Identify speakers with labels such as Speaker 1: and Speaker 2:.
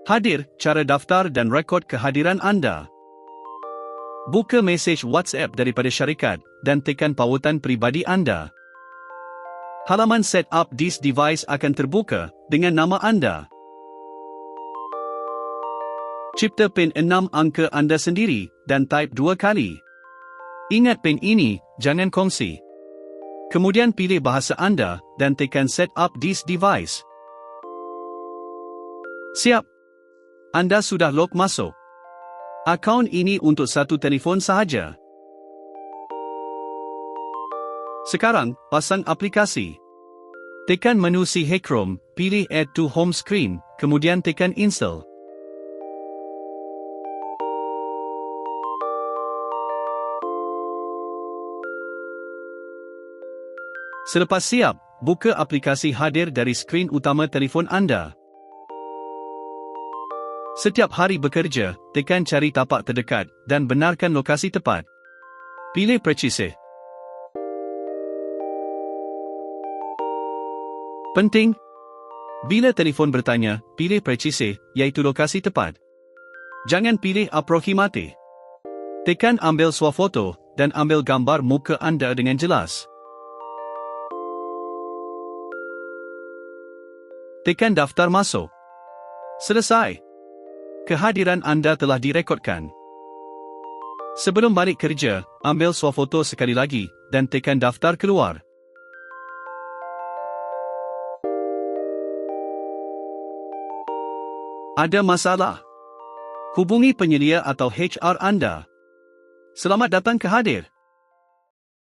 Speaker 1: Hadir, cara daftar dan rekod kehadiran anda. Buka mesej WhatsApp daripada syarikat dan tekan pautan peribadi anda. Halaman set up this device akan terbuka dengan nama anda. Cipta PIN 6 angka anda sendiri dan type 2 kali. Ingat PIN ini, jangan kongsi. Kemudian pilih bahasa anda dan tekan set up this device. Siap. Anda sudah log masuk. Akaun ini untuk satu telefon sahaja. Sekarang, pasang aplikasi. Tekan menu C Chrome, pilih Add to Home Screen, kemudian tekan Install. Selepas siap, buka aplikasi Hadir dari skrin utama telefon anda. Setiap hari bekerja, tekan cari tapak terdekat dan benarkan lokasi tepat. Pilih Precise. Penting! Bila telefon bertanya, pilih Precise, iaitu lokasi tepat. Jangan pilih Approximate. Tekan ambil swafoto dan ambil gambar muka anda dengan jelas. Tekan daftar masuk. Selesai. Kehadiran anda telah direkodkan. Sebelum balik kerja, ambil swafoto sekali lagi dan tekan daftar keluar. Ada masalah? Hubungi penyelia atau HR anda. Selamat datang ke Hadir.